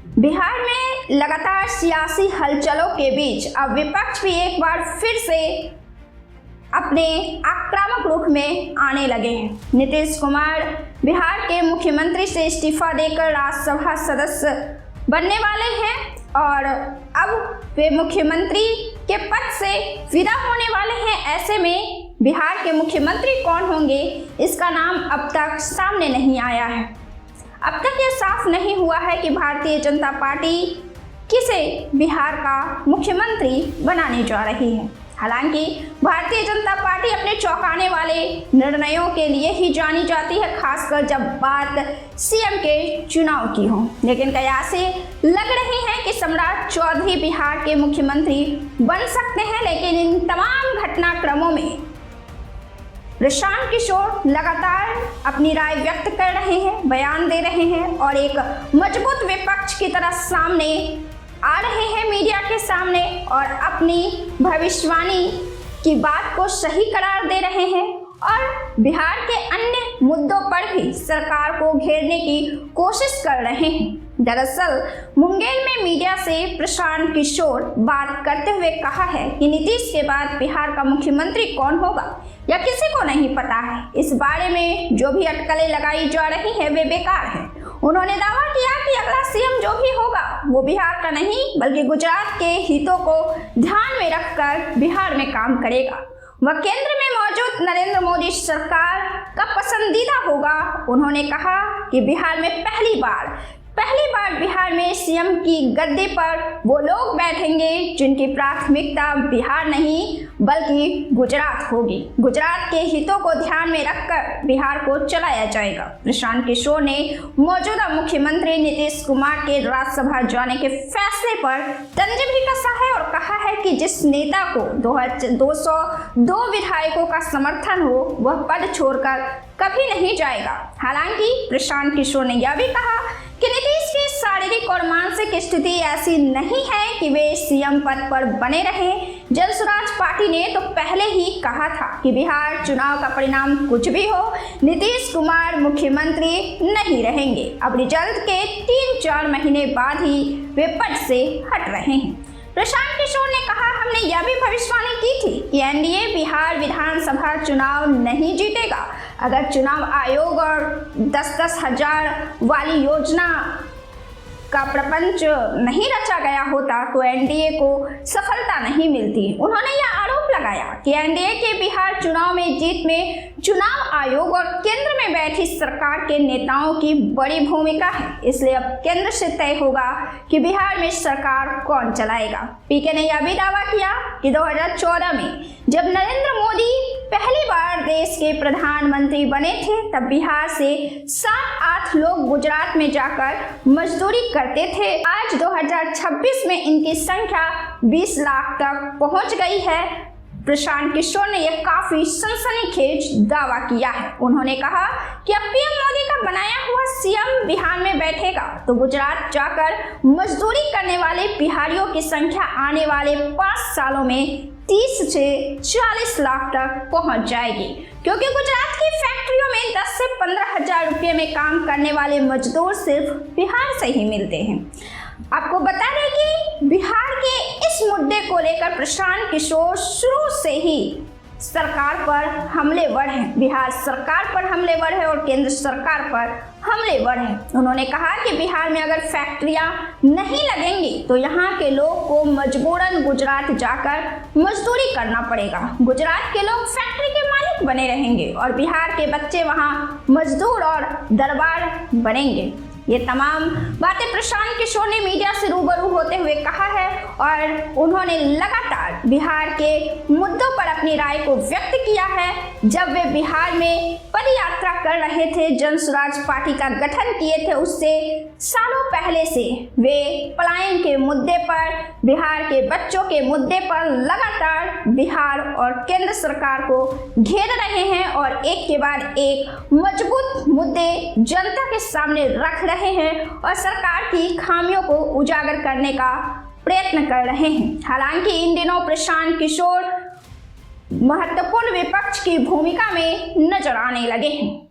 बिहार में लगातार सियासी हलचलों के बीच अब विपक्ष भी एक बार फिर से अपने आक्रामक रुख में आने लगे हैं। नीतीश कुमार बिहार के मुख्यमंत्री से इस्तीफा देकर राज्यसभा सदस्य बनने वाले हैं और अब वे मुख्यमंत्री के पद से विदा होने वाले हैं। ऐसे में बिहार के मुख्यमंत्री कौन होंगे, इसका नाम अब तक सामने नहीं आया है। अब तक ये साफ नहीं हुआ है कि भारतीय जनता पार्टी किसे बिहार का मुख्यमंत्री बनाने जा रही है। हालांकि भारतीय जनता पार्टी अपने चौंकाने वाले निर्णयों के लिए ही जानी जाती है, खासकर जब बात सीएम के चुनाव की हो। लेकिन कयासे लग रही हैं कि सम्राट चौधरी बिहार के मुख्यमंत्री बन सकते हैं। लेकिन इन तमाम घटनाक्रमों में प्रशांत किशोर लगातार अपनी राय व्यक्त कर रहे हैं, बयान दे रहे हैं और एक मजबूत विपक्ष की तरह सामने आ रहे हैं मीडिया के सामने और अपनी भविष्यवाणी की बात को सही करार दे रहे हैं और बिहार के अन्य मुद्दों पर भी सरकार को घेरने की कोशिश कर रहे हैं। दरअसल मुंगेर में मीडिया से प्रशांत किशोर बात करते हुए कहा है कि नीतीश के बाद बिहार का मुख्यमंत्री कौन होगा या किसी को नहीं पता है। इस बारे में जो भी अटकलें लगाई जा रही हैं वे बेकार हैं। उन्होंने दावा किया कि अगला सीएम जो भी होगा वो बिहार का नहीं बल्कि गुजरात के हितों को ध्यान में रखकर बिहार में काम करेगा। वह केंद्र में मौजूद नरेंद्र मोदी सरकार का पसंदीदा होगा। उन्होंने कहा कि बिहार में पहली बार बिहार में सीएम की गद्दी पर वो लोग बैठेंगे जिनकी प्राथमिकता बिहार नहीं बल्कि गुजरात होगी। गुजरात के हितों को ध्यान में रखकर बिहार को चलाया जाएगा। प्रशांत किशोर ने मौजूदा मुख्यमंत्री नीतीश कुमार के राज्यसभा जाने के फैसले पर तंज भी कसा है और कहा है कि जिस नेता को 202 विधायकों का समर्थन हो वह पद छोड़कर कभी नहीं जाएगा। हालांकि प्रशांत किशोर ने यह भी कहा कि नीतीश की शारीरिक और मानसिक स्थिति ऐसी नहीं है कि वे सीएम पद पर बने रहें। जनसुराज पार्टी ने तो पहले ही कहा था कि बिहार चुनाव का परिणाम कुछ भी हो, नीतीश कुमार मुख्यमंत्री नहीं रहेंगे। अब रिजल्ट के 3-4 महीने बाद ही वे पद से हट रहे हैं। प्रशांत किशोर ने कहा, हमने यह भी भविष्यवाणी की थी कि एनडीए बिहार विधानसभा चुनाव नहीं जीतेगा। अगर चुनाव आयोग और 10-10 हजार वाली योजना का प्रपंच नहीं रचा गया होता तो एनडीए को सफलता नहीं मिलती। उन्होंने यह आरोप लगाया कि एनडीए के बिहार चुनाव में जीत में चुनाव आयोग और केंद्र में बैठी सरकार के नेताओं की बड़ी भूमिका है। इसलिए अब केंद्र से तय होगा कि बिहार में सरकार कौन चलाएगा। पीके ने यह भी दावा किया कि 2014 में जब नरेंद्र मोदी पहली बार देश के प्रधानमंत्री बने थे तब बिहार से 7-8 लोग गुजरात में जाकर मजदूरी करते थे। आज 2026 में इनकी संख्या 20 लाख तक पहुंच गई है। प्रशांत किशोर ने यह काफी सनसनीखेज दावा किया है। उन्होंने कहा कि अब पीएम मोदी का बनाया हुआ सीएम बिहार में बैठेगा तो गुजरात जाकर मजदूरी करने वाले बिहारियों की संख्या आने वाले 5 सालों में 30 से 40 लाख तक पहुंच जाएगी, क्योंकि गुजरात की फैक्ट्रियों में 10 से 15 हजार रुपये में काम करने वाले मजदूर सिर्फ बिहार से ही मिलते हैं। आपको बता दें कि बिहार के इस मुद्दे को लेकर प्रशांत किशोर शुरू से ही सरकार पर हमलेवर हैं। बिहार सरकार पर हमलेवर है और केंद्र सरकार पर हमलेवर है। उन्होंने कहा कि बिहार में अगर फैक्ट्रियां नहीं लगेंगी तो यहाँ के लोग को मजबूरन गुजरात जाकर मजदूरी करना पड़ेगा। गुजरात के लोग फैक्ट्री के मालिक बने रहेंगे और बिहार के बच्चे वहाँ मजदूर और दरबार बनेंगे। ये तमाम बातें प्रशांत किशोर ने मीडिया से रूबरू होते हुए कहा है और उन्होंने लगातार बिहार के मुद्दों पर अपनी राय को व्यक्त किया है। जब वे बिहार में पदयात्रा कर रहे थे, जनसुराज पार्टी का गठन किए थे, उससे सालों पहले से वे पलायन के मुद्दे पर, बिहार के बच्चों के मुद्दे पर लगातार बिहार और केंद्र सरकार को घेर रहे हैं और एक के बाद एक मजबूत मुद्दे जनता के सामने रख रहे हैं और सरकार की खामियों को उजागर करने का प्रयत्न कर रहे हैं। हालांकि इन दिनों प्रशांत किशोर महत्वपूर्ण विपक्ष की भूमिका में नजर आने लगे हैं।